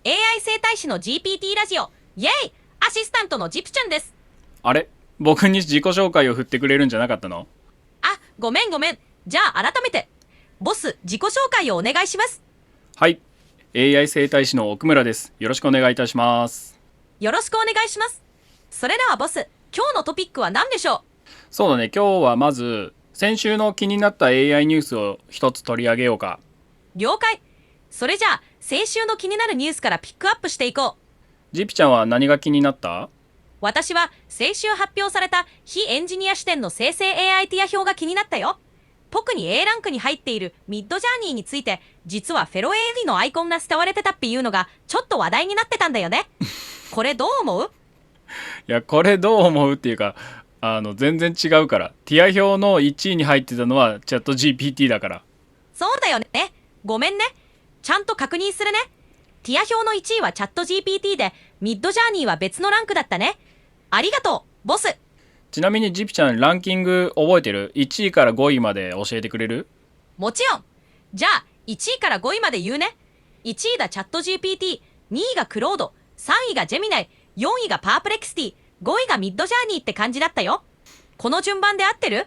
AI 生態師の GPT ラジオ、イェイ。アシスタントのジプちゃんです。あれ、僕に自己紹介を振ってくれるんじゃなかったの？あ、ごめんごめん。じゃあ改めて。ボス、自己紹介をお願いします。はい、 AI 生態師の奥村です。よろしくお願いいたします。よろしくお願いします。それではボス、今日のトピックは何でしょそうだね、今日はまず先週の気になった AI ニュースを一つ取り上げようか。う？了解。それじゃあ、先週の気になるニュースからピックアップしていこう。ジピちゃんは何が気になった？私は先週発表された非エンジニア視点の生成 AI ティア表が気になったよ。特に A ランクに入っているミッドジャーニーについて、実はフェロエーリのアイコンが伝われてたっていうのがちょっと話題になってたんだよね。これどう思う？いや、これどう思うっていうか、全然違うから。ティア表の1位に入ってたのはチャット GPT だから。そうだよね。ごめんね。ちゃんと確認するね。ティア表の1位はチャット GPT で、ミッドジャーニーは別のランクだったね。ありがとう、ボス。ちなみにジピちゃん、ランキング覚えてる？ 1 位から5位まで教えてくれる？もちろん。じゃあ、1位から5位まで言うね。1位がチャット GPT、2位がクロード、3位がジェミナイ、4位がパープレクシティ、5位がミッドジャーニーって感じだったよ。この順番で合ってる？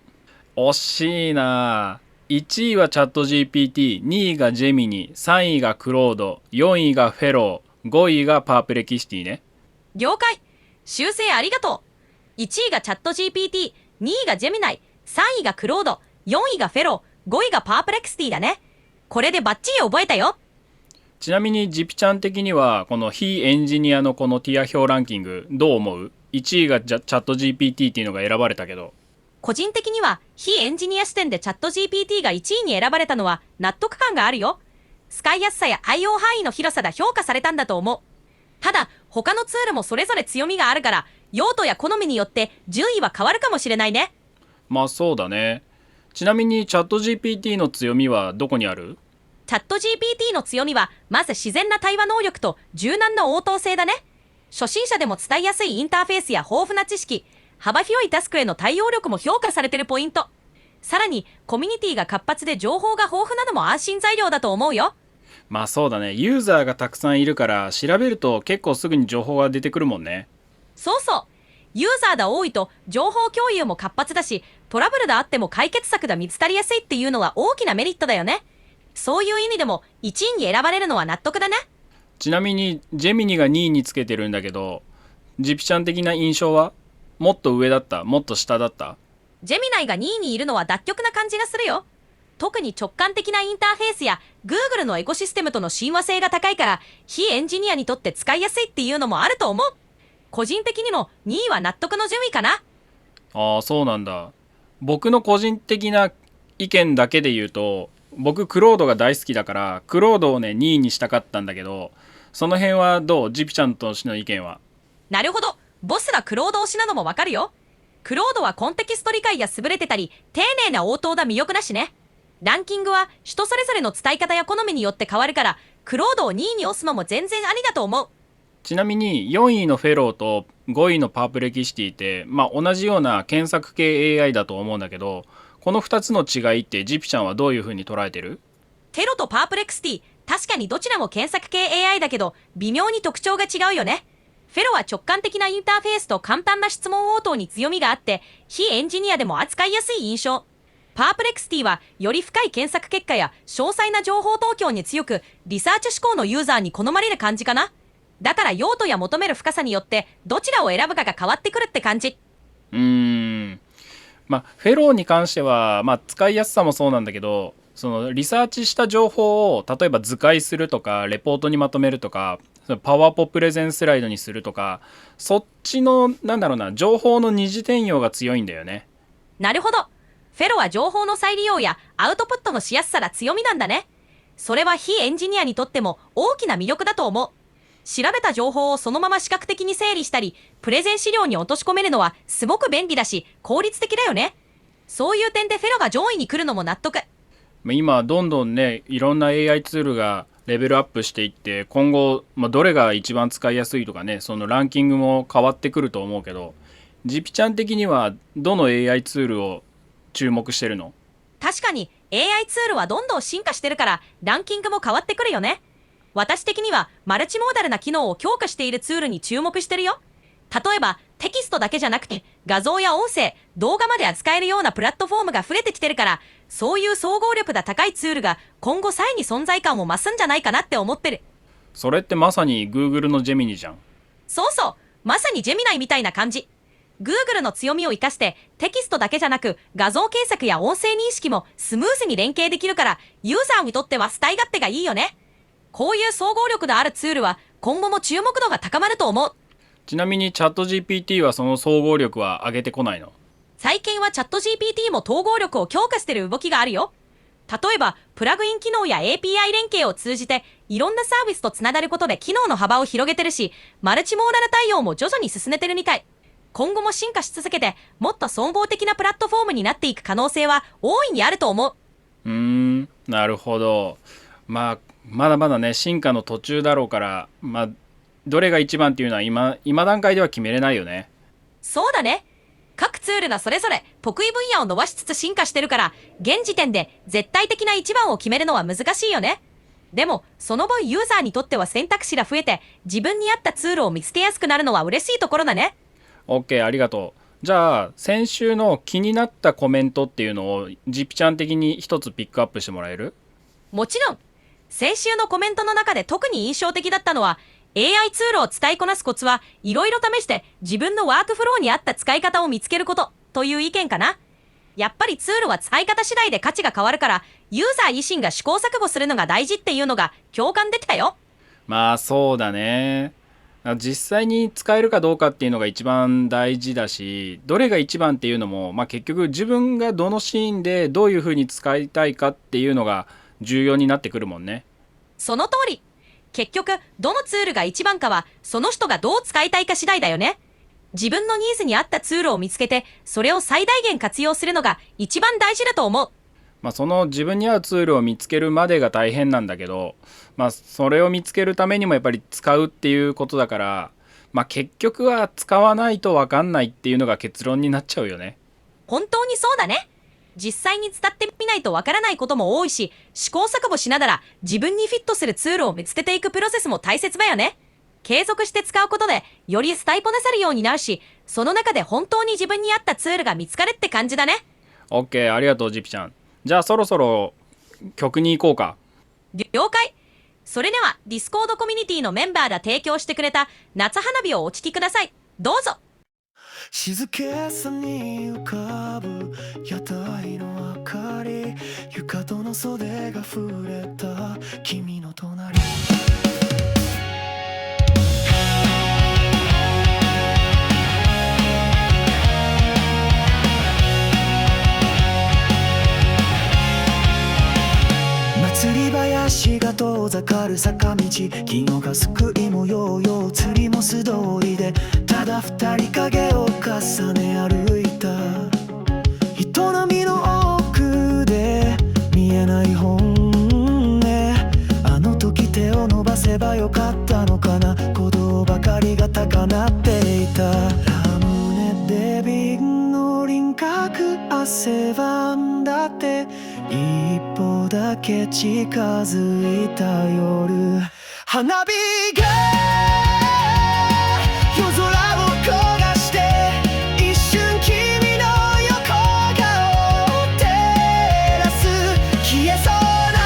惜しいな。1位はチャット GPT、2位がジェミニ、3位がクロード、4位がフェロー、5位がパープレキシティね。了解。修正ありがとう。1位がチャット GPT、2位がジェミナイ、3位がクロード、4位がフェロー、5位がパープレクシティだね。これでバッチリ覚えたよ。ちなみにジピちゃん的にはこの非エンジニアのこのティア表ランキングどう思う？ 1 位がチャット GPT っていうのが選ばれたけど。個人的には非エンジニア視点でチャット GPT が1位に選ばれたのは納得感があるよ。使いやすさや対応範囲の広さが評価されたんだと思う。ただ、他のツールもそれぞれ強みがあるから、用途や好みによって順位は変わるかもしれないね。まあそうだね。ちなみにチャット GPT の強みはどこにある？チャット GPT の強みは、まず自然な対話能力と柔軟な応答性だね。初心者でも伝えやすいインターフェースや豊富な知識、幅広いタスクへの対応力も評価されているポイント。さらに、コミュニティが活発で情報が豊富なのも安心材料だと思うよ。まあそうだね、ユーザーがたくさんいるから調べると結構すぐに情報が出てくるもんね。そうそう。ユーザーが多いと情報共有も活発だし、トラブルがあっても解決策が見つかりやすいっていうのは大きなメリットだよね。そういう意味でも1位に選ばれるのは納得だね。ちなみにジェミニが2位につけてるんだけど、ジピちゃん的な印象は？もっと上だった？もっと下だった？ジェミナイが2位にいるのは脱局な感じがするよ。特に直感的なインターフェースや Google のエコシステムとの親和性が高いから、非エンジニアにとって使いやすいっていうのもあると思う。個人的にも2位は納得の順位かな。ああ、そうなんだ。僕の個人的な意見だけで言うと、僕クロードが大好きだからクロードをね2位にしたかったんだけど、その辺はどう？ジピちゃんとしての意見は？なるほど。ボスがクロード推しなのもわかるよ。クロードはコンテキスト理解や優れてたり、丁寧な応答が魅力だしね。ランキングは人それぞれの伝え方や好みによって変わるから、クロードを2位に押すのも全然ありだと思う。ちなみに4位のフェローと5位のパープレキシティって、同じような検索系 AI だと思うんだけど、この2つの違いってジピちゃんはどういう風に捉えてる？テロとパープレクシティ、確かにどちらも検索系 AI だけど、微妙に特徴が違うよね。フェロは直感的なインターフェースと簡単な質問応答に強みがあって、非エンジニアでも扱いやすい印象。パープレクシティはより深い検索結果や詳細な情報提供に強く、リサーチ志向のユーザーに好まれる感じかな。だから用途や求める深さによってどちらを選ぶかが変わってくるって感じ。フェローに関しては、使いやすさもそうなんだけど、そのリサーチした情報を例えば図解するとかレポートにまとめるとか、パワポプレゼンスライドにするとか、そっちの情報の二次転用が強いんだよね。なるほど。フェロは情報の再利用やアウトプットのしやすさが強みなんだね。それは非エンジニアにとっても大きな魅力だと思う。調べた情報をそのまま視覚的に整理したり、プレゼン資料に落とし込めるのはすごく便利だし、効率的だよね。そういう点でフェロが上位に来るのも納得。今どんどんね、いろんな AI ツールがレベルアップしていって、今後、どれが一番使いやすいとかね、そのランキングも変わってくると思うけど、ジピちゃん的にはどの AI ツールを注目してるの？確かに AI ツールはどんどん進化してるから、ランキングも変わってくるよね。私的にはマルチモーダルな機能を強化しているツールに注目してるよ。例えば、テキストだけじゃなくて、画像や音声、動画まで扱えるようなプラットフォームが増えてきてるから、そういう総合力が高いツールが今後さらに存在感を増すんじゃないかなって思ってる。それってまさに Google のジェミニじゃん。そうそう、まさにジェミナイみたいな感じ。Google の強みを活かして、テキストだけじゃなく、画像検索や音声認識もスムーズに連携できるから、ユーザーにとっては使い勝手がいいよね。こういう総合力のあるツールは、今後も注目度が高まると思う。ちなみにチャット GPT はその総合力は上げてこないの？最近はチャット GPT も統合力を強化してる動きがあるよ。例えば、プラグイン機能や API 連携を通じて、いろんなサービスとつながることで機能の幅を広げてるし、マルチモーダル対応も徐々に進めてるみたい。今後も進化し続けて、もっと総合的なプラットフォームになっていく可能性は大いにあると思う。なるほど。まだまだね、進化の途中だろうから、どれが一番っていうのは今段階では決めれないよね。そうだね。各ツールがそれぞれ得意分野を伸ばしつつ進化してるから、現時点で絶対的な一番を決めるのは難しいよね。でも、その分ユーザーにとっては選択肢が増えて、自分に合ったツールを見つけやすくなるのは嬉しいところだね。OK、ありがとう。じゃあ、先週の気になったコメントっていうのをジピちゃん的に一つピックアップしてもらえる？もちろん、先週のコメントの中で特に印象的だったのは、AI ツールを使いこなすコツはいろいろ試して自分のワークフローに合った使い方を見つけることという意見かな。やっぱりツールは使い方次第で価値が変わるから、ユーザー自身が試行錯誤するのが大事っていうのが共感できたよ。そうだね。実際に使えるかどうかっていうのが一番大事だし、どれが一番っていうのも、結局自分がどのシーンでどういう風に使いたいかっていうのが重要になってくるもんね。その通り。結局、どのツールが一番かは、その人がどう使いたいか次第だよね。自分のニーズに合ったツールを見つけて、それを最大限活用するのが一番大事だと思う。その自分に合うツールを見つけるまでが大変なんだけど、それを見つけるためにもやっぱり使うっていうことだから、結局は使わないと分かんないっていうのが結論になっちゃうよね。本当にそうだね。実際に使ってみないとわからないことも多いし、試行錯誤しながら自分にフィットするツールを見つけていくプロセスも大切だよね。継続して使うことでより使いこなせるようになるし、その中で本当に自分に合ったツールが見つかるって感じだね。OK、ありがとうジピちゃん。じゃあそろそろ曲に行こうか。了解。それではディスコードコミュニティのメンバーが提供してくれた夏花火をお聴きください。どうぞ。静けさに浮かぶ屋台の明かり、床との袖が触れた君の隣、祭り林が遠ざかる坂道、昨日が救いもヨーヨー釣りも素通りで、ただ二人影を重ね歩いた。人波の奥で見えない本音、あの時手を伸ばせばよかったのかな、鼓動ばかりが高鳴っていた。ラムネで瓶の輪郭汗ばんだって、一歩だけ近づいた夜、花火が夜空を焦がして、一瞬君の横顔を照らす。消えそうな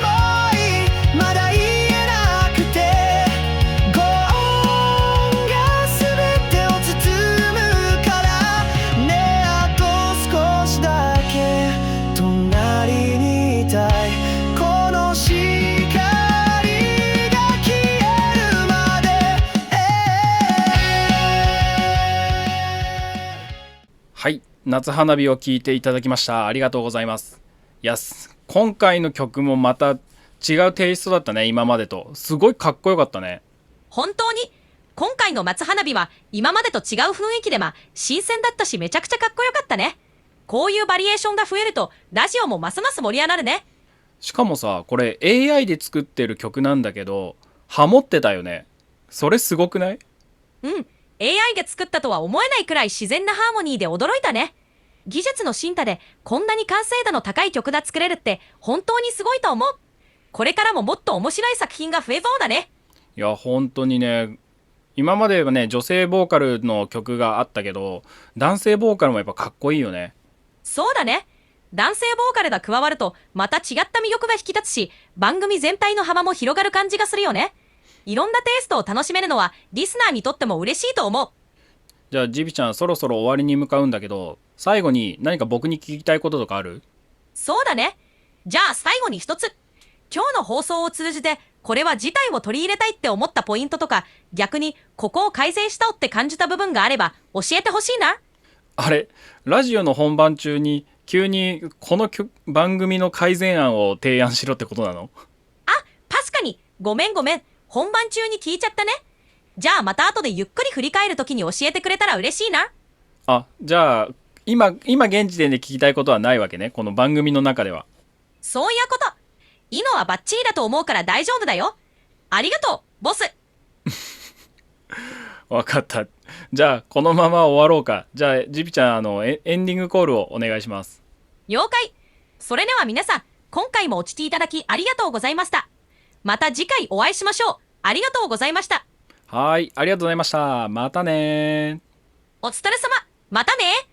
想いまだ言えなくて、轟音が全てを包むからね。あと少しだけ隣にいたい。この光が消えるまで、はい、夏花火を聴いていただきました。ありがとうございます。今回の曲もまた違うテイストだったね。今までとすごいかっこよかったね。本当に今回の松花火は今までと違う雰囲気で新鮮だったし、めちゃくちゃかっこよかったね。こういうバリエーションが増えるとラジオもますます盛り上がるね。しかもさ、これ AI で作ってる曲なんだけどハモってたよね。それすごくない？うん、AI が作ったとは思えないくらい自然なハーモニーで驚いたね。技術の進化でこんなに完成度の高い曲が作れるって本当にすごいと思う。これからももっと面白い作品が増えそうだね。いや本当にね、今まではね女性ボーカルの曲があったけど、男性ボーカルもやっぱかっこいいよね。そうだね。男性ボーカルが加わるとまた違った魅力が引き立つし、番組全体の幅も広がる感じがするよね。いろんなテイストを楽しめるのはリスナーにとっても嬉しいと思う。じゃあジビちゃん、そろそろ終わりに向かうんだけど、最後に何か僕に聞きたいこととかある？そうだね。じゃあ最後に一つ。今日の放送を通じてこれは事態を取り入れたいって思ったポイントとか、逆にここを改善したおって感じた部分があれば教えてほしいな。あれ、ラジオの本番中に急にこの番組の改善案を提案しろってことなの？あ、確かに。ごめん。本番中に聞いちゃったね。じゃあまた後でゆっくり振り返るときに教えてくれたら嬉しいな。あ、じゃあ今現時点で聞きたいことはないわけね、この番組の中では。そういうこと。いいのはバッチリだと思うから大丈夫だよ。ありがとう、ボス。わかった。じゃあこのまま終わろうか。じゃあジビちゃん、エンディングコールをお願いします。了解。それでは皆さん、今回もお聞きいただきありがとうございました。また次回お会いしましょう。ありがとうございました。はい、ありがとうございました。またねー。お疲れ様。またね。